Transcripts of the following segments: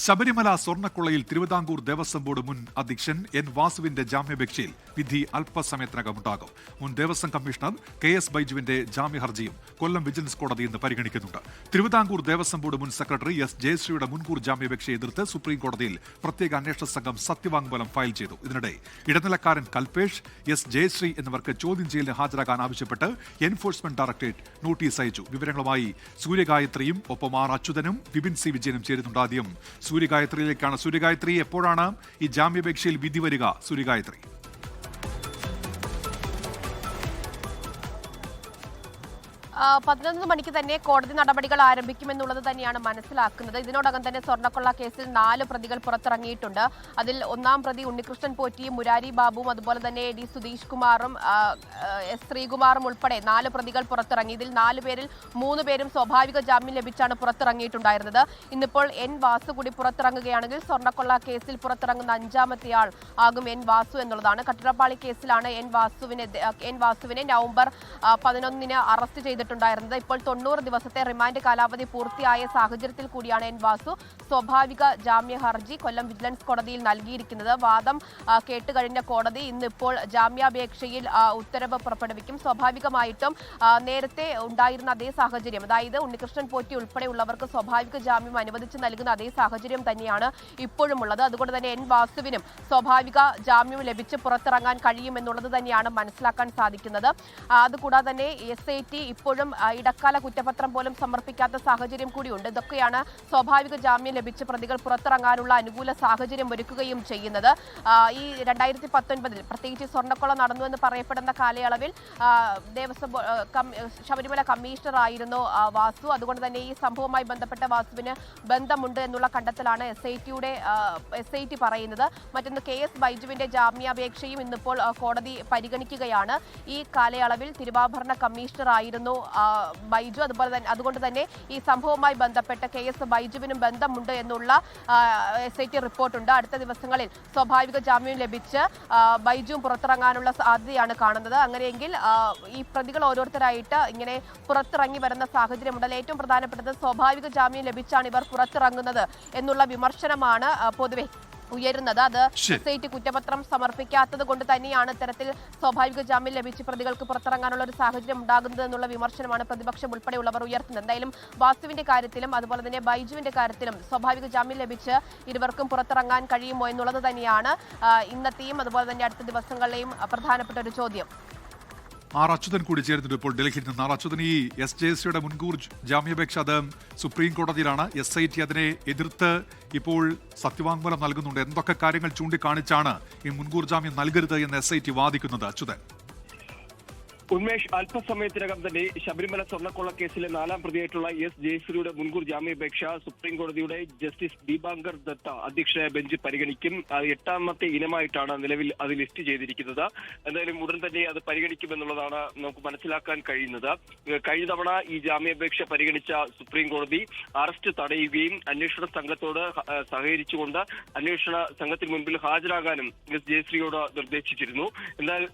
Sabarimala സ്വർണ്ണക്കൊള്ളയിൽ Thiruvithamkoor Devaswom board മുൻ അധ്യക്ഷൻ N വാസുവിന്റെ ജാമ്യാപേക്ഷയിൽ വിധി അല്പസമയത്തിനകമുണ്ടാകും. മുൻ ദേവസ്വം കമ്മീഷണർ KS ബൈജുവിന്റെ ജാമ്യഹർജിയും കൊല്ലം വിജിലൻസ് കോടതി ഇന്ന് പരിഗണിക്കുന്നുണ്ട്. തിരുവിതാംകൂർ ദേവസ്വം ബോർഡ് മുൻ സെക്രട്ടറി S ജയശ്രീയുടെ മുൻകൂർ ജാമ്യാപേക്ഷയെ എതിർത്ത് സുപ്രീം കോടതിയിൽ പ്രത്യേക അന്വേഷണ സംഘം സത്യവാങ്മൂലം ഫയൽ ചെയ്തു. ഇതിനിടെ ഇടനിലക്കാരൻ കൽപേഷ്, S ജയശ്രീ എന്നിവർക്ക് ചോദ്യം ചെയ്യലിന് ഹാജരാകാൻ ആവശ്യപ്പെട്ട് എൻഫോഴ്സ്മെന്റ് ഡയറക്ടറേറ്റ് നോട്ടീസ് അയച്ചു. വിവരങ്ങളുമായി സൂര്യഗായത്രിയും ഒപ്പം R അച്യുതനും വിപിൻ C വിജയനും ചേരുന്നുണ്ട്. ആദ്യം സൂര്യഗായത്രിയിലേക്കാണ്. സൂര്യഗായത്രി, എപ്പോഴാണ് ഈ ജാമ്യാപേക്ഷയിൽ വിധി വരിക? സൂര്യഗായത്രി. 11 മണിക്ക് തന്നെ കോടതി നടപടികൾ ആരംഭിക്കുമെന്നുള്ളത് തന്നെയാണ് മനസ്സിലാക്കുന്നത്. ഇതിനോടകം തന്നെ സ്വർണ്ണക്കൊള്ള കേസിൽ 4 പ്രതികൾ പുറത്തിറങ്ങിയിട്ടുണ്ട്. അതിൽ ഒന്നാം പ്രതി ഉണ്ണികൃഷ്ണൻ പോറ്റിയും മുരാരി ബാബുവും അതുപോലെ തന്നെ D സുധീഷ് കുമാറും S ശ്രീകുമാറും ഉൾപ്പെടെ 4 പ്രതികൾ പുറത്തിറങ്ങി. ഇതിൽ 4 പേരിൽ 3 പേരും സ്വാഭാവിക ജാമ്യം ലഭിച്ചാണ് പുറത്തിറങ്ങിയിട്ടുണ്ടായിരുന്നത്. ഇന്നിപ്പോൾ N വാസു കൂടി പുറത്തിറങ്ങുകയാണെങ്കിൽ സ്വർണ്ണക്കൊള്ള കേസിൽ പുറത്തിറങ്ങുന്ന 5ാമത്തെ ആൾ ആകും N വാസു എന്നുള്ളതാണ്. കട്ടിടപ്പാളി കേസിലാണ് N വാസുവിനെ നവംബർ 11-ന് അറസ്റ്റ് ചെയ്തിട്ടുണ്ടായിരുന്നത്. ഇപ്പോൾ 90 ദിവസത്തെ റിമാൻഡ് കാലാവധി പൂർത്തിയായ സാഹചര്യത്തിൽ കൂടിയാണ് N വാസു സ്വാഭാവിക ജാമ്യ ഹർജി കൊല്ലം വിജിലൻസ് കോടതിയിൽ നൽകിയിരിക്കുന്നത്. വാദം കേട്ടുകഴിഞ്ഞ കോടതി ഇന്നിപ്പോൾ ജാമ്യാപേക്ഷയിൽ ഉത്തരവ് പുറപ്പെടുവിക്കും. സ്വാഭാവികമായിട്ടും നേരത്തെ ഉണ്ടായിരുന്ന അതേ സാഹചര്യം, അതായത് ഉണ്ണികൃഷ്ണൻ പോറ്റി ഉൾപ്പെടെയുള്ളവർക്ക് സ്വാഭാവിക ജാമ്യം അനുവദിച്ച് നൽകുന്ന അതേ സാഹചര്യം തന്നെയാണ് ഇപ്പോഴും ഉള്ളത്. അതുകൊണ്ട് തന്നെ N വാസുവിനും സ്വാഭാവിക ജാമ്യം ലഭിച്ച് പുറത്തിറങ്ങാൻ കഴിയുമെന്നുള്ളത് തന്നെയാണ് മനസ്സിലാക്കാൻ സാധിക്കുന്നത്. അതുകൂടാതെ തന്നെ SIT ഇപ്പോഴും ഇടക്കാല കുറ്റപത്രം പോലും സമർപ്പിക്കാത്ത സാഹചര്യം കൂടിയുണ്ട്. ഇതൊക്കെയാണ് സ്വാഭാവിക ജാമ്യം ലഭിച്ച് പ്രതികൾ പുറത്തിറങ്ങാനുള്ള അനുകൂല സാഹചര്യം ഒരുക്കുകയും ചെയ്യുന്നത്. ഈ 2019 പ്രത്യേകിച്ച് സ്വർണ്ണക്കൊള്ള നടന്നു എന്ന് പറയപ്പെടുന്ന കാലയളവിൽ ദേവസ്വം ശബരിമല കമ്മീഷണർ ആയിരുന്നു വാസു. അതുകൊണ്ട് തന്നെ ഈ സംഭവവുമായി ബന്ധപ്പെട്ട വാസുവിന് ബന്ധമുണ്ട് എന്നുള്ള കണ്ടെത്തലാണ് SIT പറയുന്നത്. മറ്റൊന്ന് KS ബൈജുവിന്റെ ജാമ്യാപേക്ഷയും ഇന്നിപ്പോൾ കോടതി പരിഗണിക്കുകയാണ്. ഈ കാലയളവിൽ തിരുവാഭരണ കമ്മീഷണർ ആയിരുന്നു ബൈജു. അതുകൊണ്ട് തന്നെ ഈ സംഭവവുമായി ബന്ധപ്പെട്ട് KS ബൈജുവിനും ബന്ധമുണ്ട് എന്നുള്ള SIT റിപ്പോർട്ടുണ്ട്. അടുത്ത ദിവസങ്ങളിൽ സ്വാഭാവിക ജാമ്യം ലഭിച്ച് ബൈജുവും പുറത്തിറങ്ങാനുള്ള സാധ്യതയാണ് കാണുന്നത്. അങ്ങനെയെങ്കിൽ ഈ പ്രതികൾ ഓരോരുത്തരായിട്ട് ഇങ്ങനെ പുറത്തിറങ്ങി വരുന്ന സാഹചര്യമുണ്ടല്ലോ. ഏറ്റവും പ്രധാനപ്പെട്ടത് സ്വാഭാവിക ജാമ്യം ലഭിച്ചാണ് ഇവർ പുറത്തിറങ്ങുന്നത് എന്നുള്ള വിമർശനമാണ് പൊതുവെ ഉയരുന്നത്. അത് SIT കുറ്റപത്രം സമർപ്പിക്കാത്തത് കൊണ്ട് തന്നെയാണ് ഇത്തരത്തിൽ സ്വാഭാവിക ജാമ്യം ലഭിച്ച് പ്രതികൾക്ക് പുറത്തിറങ്ങാനുള്ള ഒരു സാഹചര്യം ഉണ്ടാകുന്നത് എന്നുള്ള വിമർശനമാണ് പ്രതിപക്ഷം ഉൾപ്പെടെയുള്ളവർ ഉയർത്തുന്നത്. എന്തായാലും വാസുവിന്റെ കാര്യത്തിലും അതുപോലെ തന്നെ ബൈജുവിന്റെ കാര്യത്തിലും സ്വാഭാവിക ജാമ്യം ലഭിച്ച് ഇരുവർക്കും പുറത്തിറങ്ങാൻ കഴിയുമോ എന്നുള്ളത് തന്നെയാണ് ഇന്നത്തെയും അതുപോലെ തന്നെ അടുത്ത ദിവസങ്ങളിലെയും പ്രധാനപ്പെട്ട ഒരു ചോദ്യം. R അച്യുതൻ കൂടി ചേർന്നിട്ട് ഇപ്പോൾ ഡൽഹിയിൽ നിന്ന്. R അച്യുതൻ, ഈ S ജയശ്രീയുടെ മുൻകൂർ ജാമ്യാപേക്ഷ അത് സുപ്രീം കോടതിയിലാണ്. SIT അതിനെ എതിർത്ത് ഇപ്പോൾ സത്യവാങ്മൂലം നൽകുന്നുണ്ട്. എന്തൊക്കെ കാര്യങ്ങൾ ചൂണ്ടിക്കാണിച്ചാണ് ഈ മുൻകൂർ ജാമ്യം നൽകരുത് എന്ന് SIT വാദിക്കുന്നത്? അച്യുതൻ. ഉന്മേഷ്, അല്പസമയത്തിനകം തന്നെ ശബരിമല സ്വർണ്ണക്കൊള്ള കേസിലെ 4ാം പ്രതിയായിട്ടുള്ള S ജയശ്രീയുടെ മുൻകൂർ ജാമ്യാപേക്ഷ സുപ്രീം കോടതിയുടെ ജസ്റ്റിസ് ദീപാങ്കർ ദത്ത അധ്യക്ഷനായ ബെഞ്ച് പരിഗണിക്കും. 8ാമത്തെ ഇനമായിട്ടാണ് നിലവിൽ അത് ലിസ്റ്റ് ചെയ്തിരിക്കുന്നത്. എന്തായാലും ഉടൻ തന്നെ അത് പരിഗണിക്കുമെന്നുള്ളതാണ് നമുക്ക് മനസ്സിലാക്കാൻ കഴിയുന്നത്. കഴിഞ്ഞ തവണ ഈ ജാമ്യാപേക്ഷ പരിഗണിച്ച സുപ്രീം കോടതി അറസ്റ്റ് തടയുകയും അന്വേഷണ സംഘത്തോട് സഹകരിച്ചുകൊണ്ട് അന്വേഷണ സംഘത്തിന് മുൻപിൽ ഹാജരാകാനും S ജയശ്രീയോട് നിർദ്ദേശിച്ചിരുന്നു.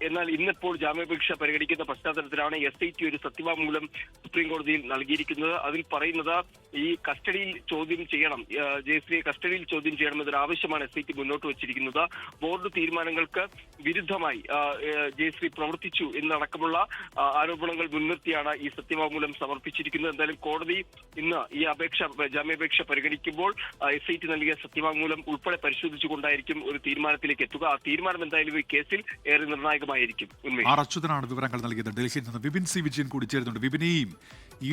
എന്നാൽ ഇന്നിപ്പോൾ ജാമ്യാപേക്ഷ പരിഗണിക്കുന്ന പശ്ചാത്തലത്തിലാണ് SIT ഒരു സത്യവാങ്മൂലം സുപ്രീം കോടതിയിൽ നൽകിയിരിക്കുന്നത്. അതിൽ പറയുന്നത് ഈ കസ്റ്റഡിയിൽ ചോദ്യം ചെയ്യണം, ജയശ്രീയെ കസ്റ്റഡിയിൽ ചോദ്യം ചെയ്യണമെന്നൊരു ആവശ്യമാണ് SIT മുന്നോട്ട് വച്ചിരിക്കുന്നത്. ബോർഡ് തീരുമാനങ്ങൾക്ക് വിരുദ്ധമായി ജയശ്രീ പ്രവർത്തിച്ചു എന്നടക്കമുള്ള ആരോപണങ്ങൾ മുൻനിർത്തിയാണ് ഈ സത്യവാങ്മൂലം സമർപ്പിച്ചിരിക്കുന്നത്. എന്തായാലും കോടതി ഇന്ന് ഈ ജാമ്യാപേക്ഷ പരിഗണിക്കുമ്പോൾ SIT നൽകിയ സത്യവാങ്മൂലം ഉൾപ്പെടെ പരിശോധിച്ചുകൊണ്ടായിരിക്കും ഒരു തീരുമാനത്തിലേക്ക് എത്തുക. ആ തീരുമാനം എന്തായാലും ഈ കേസിൽ ഏറെ നിർണായകമായിരിക്കും. അച്യുതനാണ് വിവരങ്ങൾ നൽകിയത്. ഡൽഹിയിൽ നിന്ന് വിപിൻ C വിജയൻ കൂടി ചേരുന്നുണ്ട്. വിപിനെയും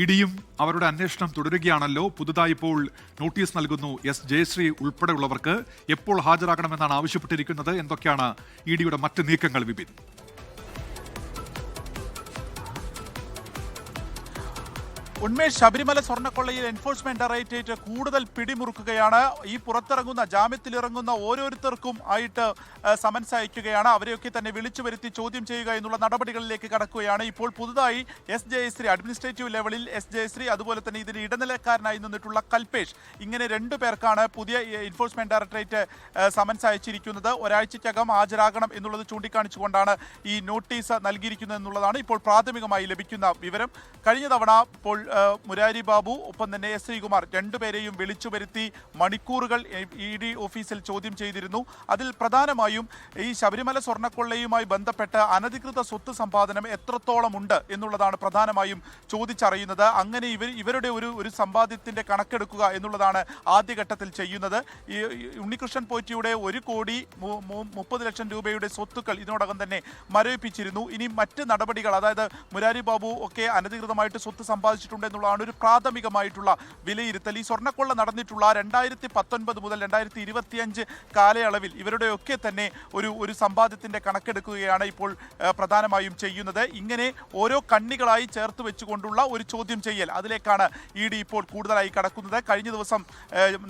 EDയും അവരുടെ അന്വേഷണം തുടരുകയാണല്ലോ. പുതുതായി ഇപ്പോൾ നോട്ടീസ് നൽകുന്നു S ജയശ്രീ ഉൾപ്പെടെയുള്ളവർക്ക്. എപ്പോൾ ഹാജരാകണമെന്നാണ് ആവശ്യപ്പെട്ടിരിക്കുന്നത്? എന്തൊക്കെയാണ് EDയുടെ മറ്റ് നീക്കങ്ങൾ? വിപിൻ. ഉന്മേഷ്, ശബരിമല സ്വർണ്ണക്കൊള്ളയിൽ എൻഫോഴ്സ്മെന്റ് ഡയറക്ടറേറ്റ് കൂടുതൽ പിടിമുറുക്കുകയാണ്. ഈ പുറത്തിറങ്ങുന്ന ജാമ്യത്തിലിറങ്ങുന്ന ഓരോരുത്തർക്കും ആയിട്ട് സമൻസ് അയക്കുകയാണ്. അവരെയൊക്കെ തന്നെ വിളിച്ചു വരുത്തി ചോദ്യം ചെയ്യുക എന്നുള്ള നടപടികളിലേക്ക് കടക്കുകയാണ്. ഇപ്പോൾ പുതുതായി S ജയശ്രീ, അഡ്മിനിസ്ട്രേറ്റീവ് ലെവലിൽ S ജയശ്രീ, അതുപോലെ തന്നെ ഇതിന് ഇടനിലക്കാരനായി നിന്നിട്ടുള്ള കൽപേഷ്, ഇങ്ങനെ 2 പേർക്കാണ് പുതിയ എൻഫോഴ്സ്മെന്റ് ഡയറക്ടറേറ്റ് സമൻസ് അയച്ചിരിക്കുന്നത്. ഒരാഴ്ചയ്ക്കകം ഹാജരാകണം എന്നുള്ളത് ചൂണ്ടിക്കാണിച്ചുകൊണ്ടാണ് ഈ നോട്ടീസ് നൽകിയിരിക്കുന്നത് എന്നുള്ളതാണ് ഇപ്പോൾ പ്രാഥമികമായി ലഭിക്കുന്ന വിവരം. കഴിഞ്ഞ തവണ ഇപ്പോൾ മുരാരി ബാബു ഒപ്പം തന്നെ എസ് ശ്രീകുമാർ രണ്ടുപേരെയും വിളിച്ചു വരുത്തി മണിക്കൂറുകൾ ED ഓഫീസിൽ ചോദ്യം ചെയ്തിരുന്നു. അതിൽ പ്രധാനമായും ഈ ശബരിമല സ്വർണ്ണക്കൊള്ളയുമായി ബന്ധപ്പെട്ട് അനധികൃത സ്വത്ത് സമ്പാദനം എത്രത്തോളം ഉണ്ട് എന്നുള്ളതാണ് പ്രധാനമായും ചോദിച്ചറിയുന്നത്. അങ്ങനെ ഇവരുടെ ഒരു സമ്പാദ്യത്തിന്റെ കണക്കെടുക്കുക എന്നുള്ളതാണ് ആദ്യഘട്ടത്തിൽ ചെയ്യുന്നത്. ഈ ഉണ്ണികൃഷ്ണൻ പോറ്റിയുടെ 1,30,00,000 രൂപയുടെ സ്വത്തുക്കൾ ഇതിനോടകം തന്നെ മരവിപ്പിച്ചിരുന്നു. ഇനി മറ്റ് നടപടികൾ, അതായത് മുരാരി ബാബു ഒക്കെ അനധികൃതമായിട്ട് സ്വത്ത് സമ്പാദിച്ചിട്ടുണ്ട് എന്നുള്ളതാണ് ഒരു പ്രാഥമികമായിട്ടുള്ള വിലയിരുത്തൽ. ഈ സ്വർണ്ണക്കൊള്ള നടന്നിട്ടുള്ള 2019 മുതൽ 2025 കാലയളവിൽ ഇവരുടെയൊക്കെ തന്നെ ഒരു സമ്പാദ്യത്തിന്റെ കണക്കെടുക്കുകയാണ് ഇപ്പോൾ പ്രധാനമായും ചെയ്യുന്നത്. ഇങ്ങനെ ഓരോ കണ്ണികളായി ചേർത്ത് വെച്ചുകൊണ്ടുള്ള ഒരു ചോദ്യം ചെയ്യൽ, അതിലേക്കാണ് ED ഇപ്പോൾ കൂടുതലായി കടക്കുന്നത്. കഴിഞ്ഞ ദിവസം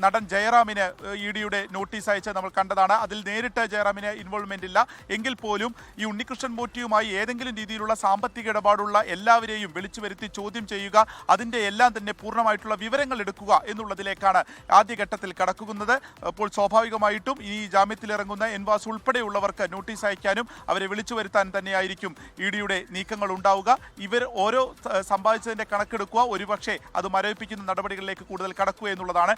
നടൻ ജയറാമിന് EDയുടെ നോട്ടീസ് അയച്ച് നമ്മൾ കണ്ടതാണ്. അതിൽ നേരിട്ട് ജയറാമിന് ഇൻവോൾവ്മെന്റ് ഇല്ല എങ്കിൽ പോലും ഈ ഉണ്ണികൃഷ്ണൻ പോറ്റിയുമായി ഏതെങ്കിലും രീതിയിലുള്ള സാമ്പത്തിക ഇടപാടുള്ള എല്ലാവരെയും വിളിച്ചു വരുത്തി ചോദ്യം ചെയ്യുക, അതിന്റെ എല്ലാം തന്നെ പൂർണ്ണമായിട്ടുള്ള വിവരങ്ങൾ എടുക്കുക എന്നുള്ളതിലേക്കാണ് ആദ്യഘട്ടത്തിൽ കടക്കുന്നത്. അപ്പോൾ സ്വാഭാവികമായിട്ടും ഈ ജാമ്യത്തിലിറങ്ങുന്ന എൻവാസ് ഉൾപ്പെടെയുള്ളവർക്ക് നോട്ടീസ് അയക്കാനും അവരെ വിളിച്ചു വരുത്താൻ തന്നെയായിരിക്കും EDയുടെ നീക്കങ്ങൾ ഉണ്ടാവുക. ഇവർ ഓരോ സമ്പാദിച്ചതിന്റെ കണക്കെടുക്കുക, ഒരുപക്ഷെ അത് മരവിപ്പിക്കുന്ന നടപടികളിലേക്ക് കൂടുതൽ കടക്കുക എന്നുള്ളതാണ്.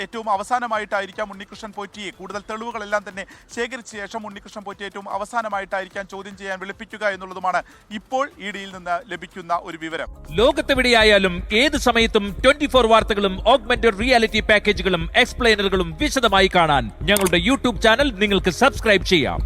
ഏറ്റവും അവസാനമായിട്ടായിരിക്കാം ഉണ്ണികൃഷ്ണൻ പോറ്റിയെ, കൂടുതൽ തെളിവുകളെല്ലാം തന്നെ ശേഖരിച്ച ശേഷം ഉണ്ണികൃഷ്ണൻ പോറ്റി ഏറ്റവും അവസാനമായിട്ടായിരിക്കാം ചോദ്യം ചെയ്യാൻ വിളിപ്പിക്കുക എന്നുള്ളതുമാണ് ഇപ്പോൾ EDയിൽ നിന്ന് ലഭിക്കുന്ന ഒരു വിവരം. ലോകത്തെവിടെയായാലും ഏത് സമയത്തും 24 വാർത്തകളും ഓഗ്മെന്റഡ് റിയാലിറ്റി പാക്കേജുകളും എക്സ്പ്ലെയിനറുകളും വിശദമായി കാണാൻ ഞങ്ങളുടെ YouTube ചാനൽ നിങ്ങൾക്ക് സബ്സ്ക്രൈബ് ചെയ്യാം.